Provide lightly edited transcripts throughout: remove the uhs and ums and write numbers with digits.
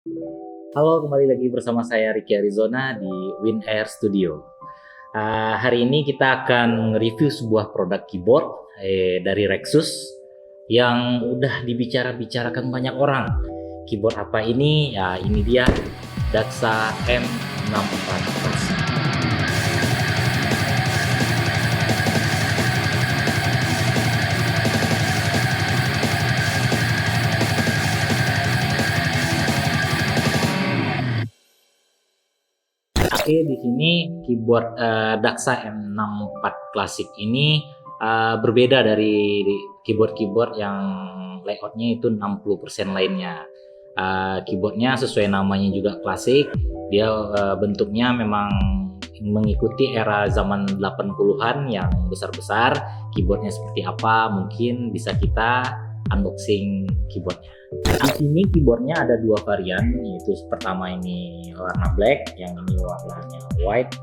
Halo, kembali lagi bersama saya Ricky Arizona di Win Air Studio. Hari ini kita akan review sebuah produk keyboard dari Rexus yang udah dibicarakan banyak orang. Keyboard apa ini? Ya, ini dia Daxa M64 Plus. Oke, di sini keyboard Daxa M64 Classic ini berbeda dari keyboard-keyboard yang layoutnya itu 60% lainnya. Keyboardnya sesuai namanya juga klasik, dia bentuknya memang mengikuti era zaman 80-an yang besar-besar. Keyboardnya seperti apa mungkin bisa kita unboxing keyboardnya. Di sini keyboardnya ada dua varian, yaitu pertama ini warna black, yang ini warnanya white.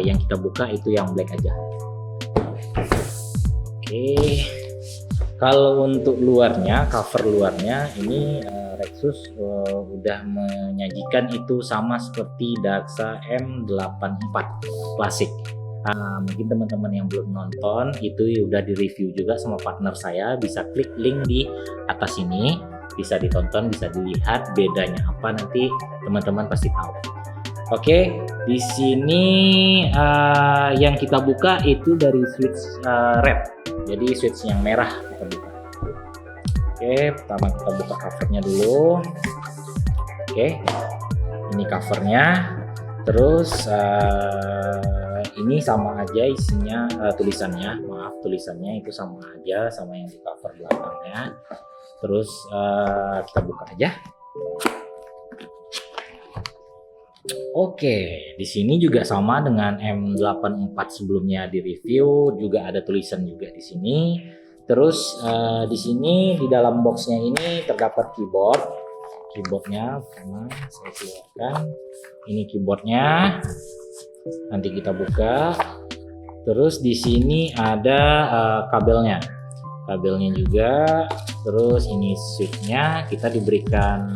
Yang kita buka itu yang black aja. Oke, kalau untuk luarnya, cover luarnya ini Rexus udah menyajikan itu sama seperti Daxa M84 Classic. Mungkin teman-teman yang belum nonton itu udah di review juga sama partner saya, bisa klik link di atas ini, bisa ditonton, bisa dilihat bedanya apa, nanti teman-teman pasti tahu. Oke, di sini yang kita buka itu dari switch red, jadi switch yang merah kita buka. Oke, pertama kita buka covernya dulu. Oke, ini covernya. Terus ini sama aja isinya, tulisannya, maaf, tulisannya itu sama aja sama yang di cover belakangnya. Terus kita buka aja. Oke, di sini juga sama dengan M84 sebelumnya di review, juga ada tulisan juga di sini. Terus di sini di dalam boxnya ini terdapat keyboardnya. Pertama saya keluarkan, ini keyboardnya. Nanti kita buka. Terus di sini ada kabelnya juga. Terus ini switchnya, kita diberikan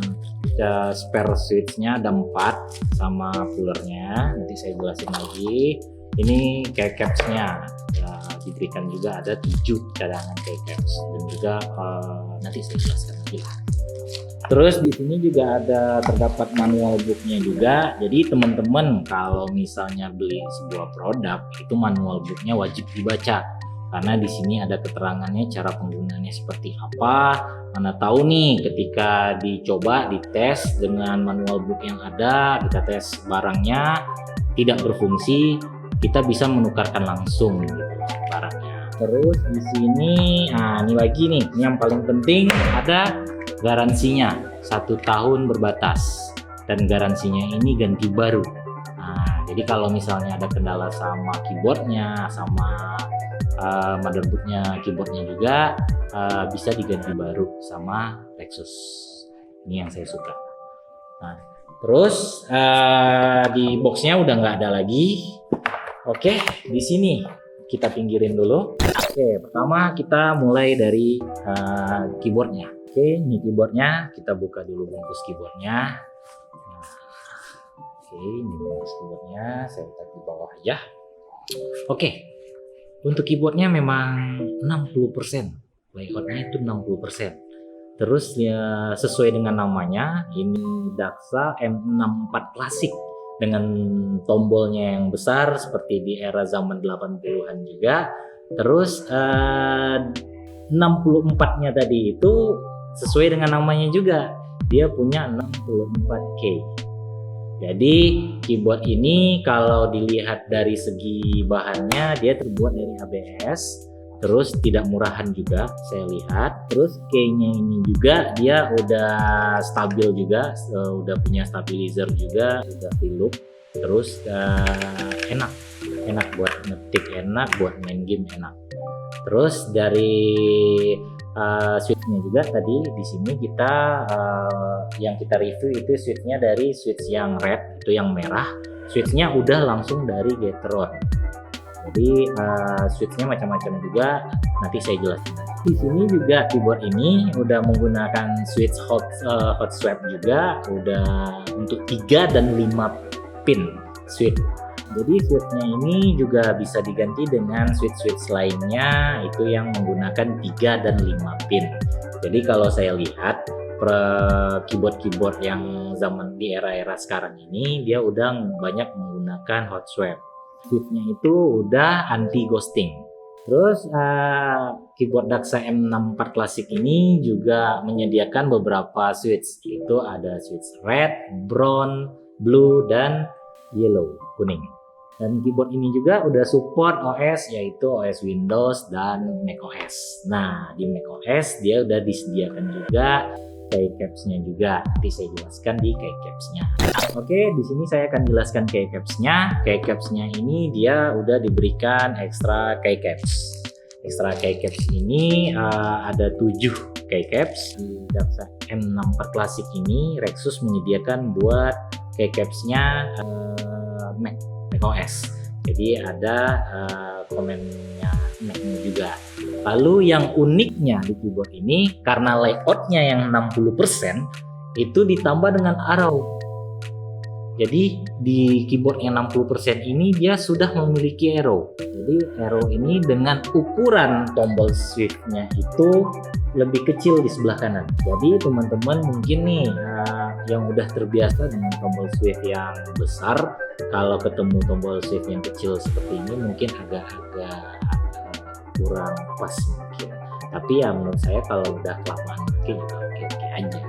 spare switchnya ada 4 sama coolernya. Nanti saya jelasin lagi. Ini keycapsnya ya, diberikan juga ada 7 cadangan keycaps, dan juga nanti saya jelaskan lagi lah. Terus di sini juga ada terdapat manual booknya juga. Jadi teman-teman kalau misalnya beli sebuah produk itu manual booknya wajib dibaca, karena di sini ada keterangannya cara penggunaannya seperti apa. Mana tahu nih ketika dicoba dites dengan manual book yang ada, kita tes barangnya tidak berfungsi, kita bisa menukarkan langsung gitu barangnya. Terus di sini, ini lagi nih, ini yang paling penting, ada garansinya 1 tahun berbatas, dan garansinya ini ganti baru. Jadi kalau misalnya ada kendala sama keyboardnya, sama motherboardnya, keyboardnya juga bisa diganti baru sama Rexus. Ini yang saya suka. Terus di boxnya udah nggak ada lagi. Oke, di sini kita pinggirin dulu. Oke, pertama kita mulai dari keyboardnya. Oke, ini keyboardnya, kita buka dulu bungkus keyboardnya. Oke, ini bungkus keyboardnya, saya letak di bawah aja. Oke, untuk keyboardnya memang 60%, layoutnya itu 60%. Terus ya sesuai dengan namanya, ini Daxa M64 Classic dengan tombolnya yang besar seperti di era zaman 80-an juga. Terus 64-nya tadi itu sesuai dengan namanya juga, dia punya 64K. Jadi keyboard ini kalau dilihat dari segi bahannya, dia terbuat dari ABS, terus tidak murahan juga saya lihat. Terus key-nya ini juga dia udah stabil juga, udah punya stabilizer juga, udah reloop. Terus enak buat ngetik, enak buat main game, enak. Terus dari switchnya juga tadi di sini kita yang kita review itu switchnya dari switch yang red, itu yang merah. Switchnya udah langsung dari Gateron. Jadi switchnya macam-macam juga, nanti saya jelasin. Di sini juga keyboard ini udah menggunakan switch hot swap juga, udah untuk 3 dan 5 pin switch. Jadi switchnya ini juga bisa diganti dengan switch lainnya itu yang menggunakan 3 dan 5 pin. Jadi kalau saya lihat keyboard yang zaman di era-era sekarang ini dia udah banyak menggunakan hot swap. Switchnya itu udah anti ghosting. Terus keyboard Daxa M64 Classic ini juga menyediakan beberapa switch. Itu ada switch red, brown, blue, dan yellow, kuning. Dan keyboard ini juga udah support OS yaitu OS Windows dan macOS. Nah, di macOS dia udah disediakan juga keycaps-nya juga. Nanti saya jelaskan di keycaps-nya. Oke, di sini saya akan jelaskan keycaps-nya. Keycaps-nya ini dia udah diberikan extra keycaps. Extra keycaps ini ada 7 keycaps. Di Daxa M64 Classic ini Rexus menyediakan buat keycaps-nya macOS. Jadi ada komennya Mac-nya juga. Lalu yang uniknya di keyboard ini karena layoutnya yang 60% itu ditambah dengan arrow. Jadi di keyboard yang 60% ini dia sudah memiliki arrow. Jadi arrow ini dengan ukuran tombol shift-nya itu lebih kecil di sebelah kanan. Jadi teman-teman mungkin nih yang udah terbiasa dengan tombol shift yang besar, kalau ketemu tombol shift yang kecil seperti ini mungkin agak-agak kurang pas mungkin. Tapi ya menurut saya kalau udah kelamaan pakai juga oke-oke aja.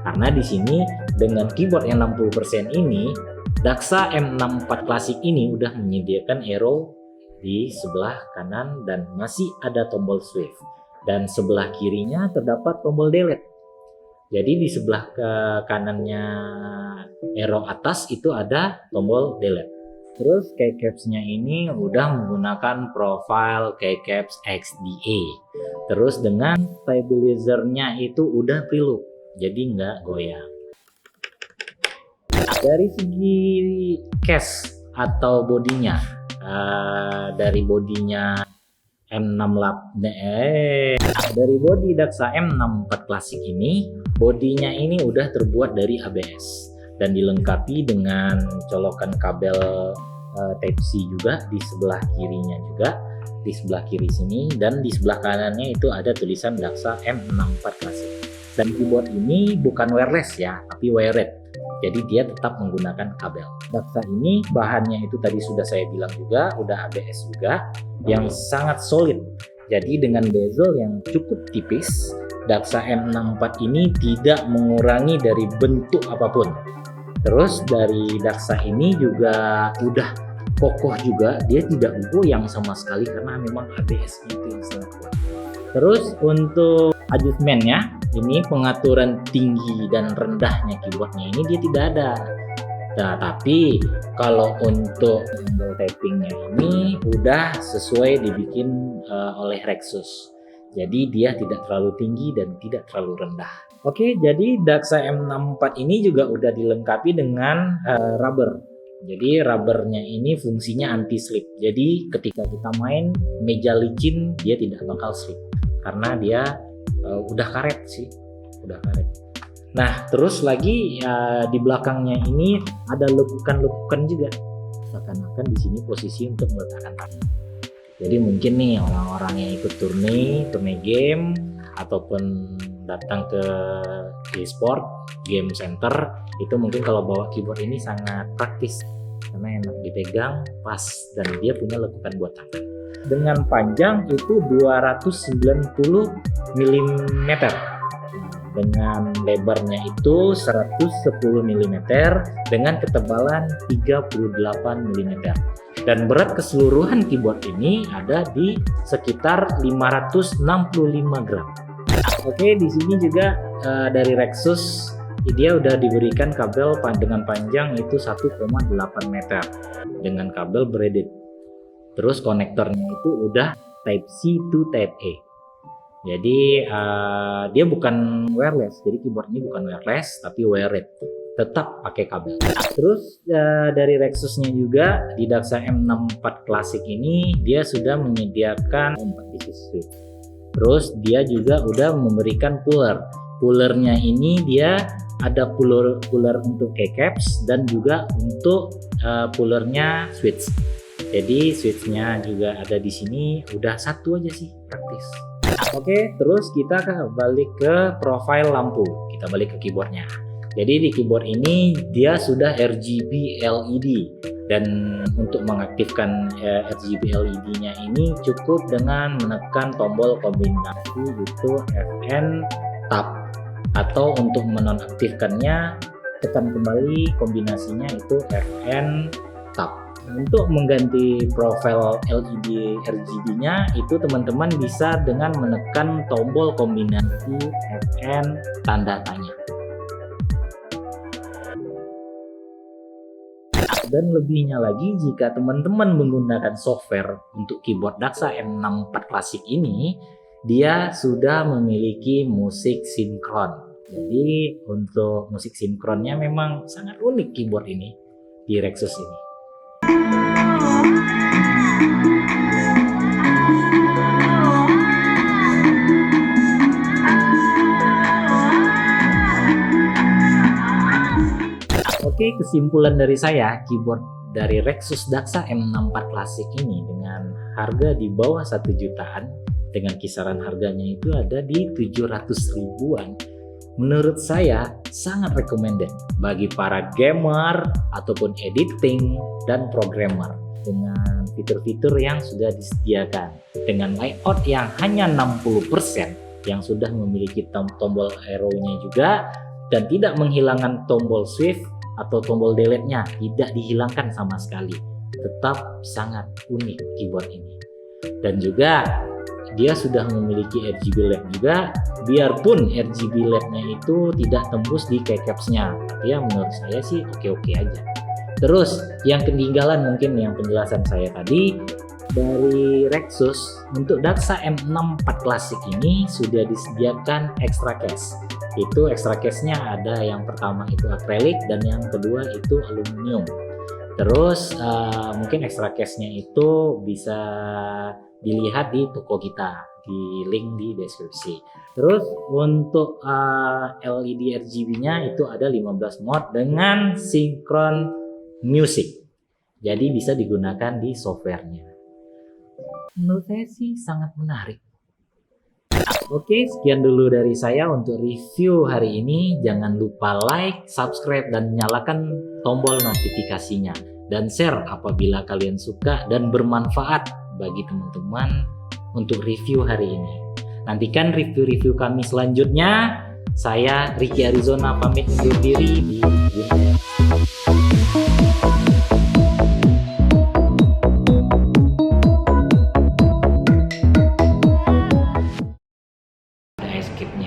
Karena di sini dengan keyboard yang 60% ini, Daxa M64 Classic ini udah menyediakan arrow di sebelah kanan dan masih ada tombol shift. Dan sebelah kirinya terdapat tombol delete. Jadi di sebelah kanannya arrow atas itu ada tombol delete. Terus keycaps-nya ini udah menggunakan profile keycaps XDA. Terus dengan stabilizer-nya itu udah preloop, jadi nggak goyang. Dari segi case atau bodinya, dari bodinya dari bodi Daxa M64 Classic ini, bodinya ini udah terbuat dari ABS dan dilengkapi dengan colokan kabel Type-C juga di sebelah kirinya juga, di sebelah kiri sini, dan di sebelah kanannya itu ada tulisan Daxa M64 Classic. Dan keyboard ini bukan wireless ya, tapi wired. Jadi dia tetap menggunakan kabel. Daxa ini bahannya itu tadi sudah saya bilang juga, udah ABS juga, yang sangat solid. Jadi dengan bezel yang cukup tipis, Daxa M64 ini tidak mengurangi dari bentuk apapun. Terus dari Daxa ini juga udah kokoh juga, dia tidak goyang sama sekali karena memang ABS-nya itu yang sangat kuat. Terus untuk adjustment-nya, ini pengaturan tinggi dan rendahnya keyboardnya ini dia tidak ada. Nah, tapi kalau untuk tombol tappingnya ini udah sesuai dibikin oleh Rexus. Jadi dia tidak terlalu tinggi dan tidak terlalu rendah. Oke, jadi Daxa M64 ini juga udah dilengkapi dengan rubber. Jadi rubbernya ini fungsinya anti slip. Jadi ketika kita main meja licin dia tidak bakal slip karena dia udah karet sih, udah karet. Nah, terus lagi di belakangnya ini ada lekukan-lekukan juga. Seakan-akan di sini posisi untuk meletakkan tangan. Jadi mungkin nih orang-orang yang ikut turne game ataupun datang ke e-sport, game center, itu mungkin kalau bawa keyboard ini sangat praktis karena enak dipegang, pas, dan dia punya lekukan buat tangan. Dengan panjang itu 290 mm. Dengan lebarnya itu 110 mm dengan ketebalan 38 mm. Dan berat keseluruhan keyboard ini ada di sekitar 565 gram. Oke, di sini juga dari Rexus dia udah diberikan kabel dengan panjang itu 1,8 meter dengan kabel braided. Terus konektornya itu udah Type-C to Type-A. Jadi dia bukan wireless, jadi keyboard ini bukan wireless tapi wired, tetap pakai kabel. Terus dari Rexusnya juga di Daxa M64 Classic ini dia sudah menyediakan 4 disk switch. Terus dia juga udah memberikan puller. Pullernya ini dia ada puller untuk keycaps dan juga untuk pullernya switch. Jadi switchnya juga ada di sini, udah satu aja sih, praktis. Oke, terus kita balik ke profile lampu. Kita balik ke keyboardnya. Jadi di keyboard ini dia sudah RGB LED, dan untuk mengaktifkan RGB LED-nya ini cukup dengan menekan tombol kombinasi itu Fn tab, atau untuk menonaktifkannya tekan kembali kombinasinya itu Fn tab. Untuk mengganti profil LED RGB-nya itu teman-teman bisa dengan menekan tombol kombinasi Fn tanda tanya. Dan lebihnya lagi, jika teman-teman menggunakan software untuk keyboard Daksa M64 Classic ini, dia sudah memiliki musik sinkron. Jadi untuk musik sinkronnya memang sangat unik keyboard ini di Rexus ini. Oke, kesimpulan dari saya, keyboard dari Rexus Daksa M64 Classic ini dengan harga di bawah 1 jutaan, dengan kisaran harganya itu ada di 700 ribuan. Menurut saya sangat recommended bagi para gamer ataupun editing dan programmer, dengan fitur-fitur yang sudah disediakan, dengan layout yang hanya 60%, yang sudah memiliki tombol arrow-nya juga, dan tidak menghilangkan tombol shift atau tombol delete-nya, tidak dihilangkan sama sekali. Tetap sangat unik keyboard ini. Dan juga dia sudah memiliki RGB LED juga, biarpun RGB LED-nya itu tidak tembus di keycaps-nya, tapi ya menurut saya sih oke-oke aja. Terus yang ketinggalan mungkin yang penjelasan saya tadi, dari Rexus untuk Daksa M64 Classic ini sudah disediakan extra case. Itu extra case-nya ada, yang pertama itu akrilik dan yang kedua itu aluminium. Terus mungkin extra case-nya itu bisa dilihat di toko kita, di link di deskripsi. Terus untuk LED RGB-nya itu ada 15 mode dengan sinkron music. Jadi bisa digunakan di softwarenya. Menurut saya sih sangat menarik. Oke, sekian dulu dari saya untuk review hari ini. Jangan lupa like, subscribe, dan nyalakan tombol notifikasinya. Dan share apabila kalian suka dan bermanfaat bagi teman-teman untuk review hari ini. Nantikan review-review kami selanjutnya. Saya Ricky Arizona pamit undur diri di Windows.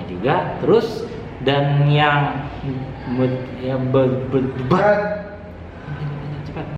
Juga terus, dan yang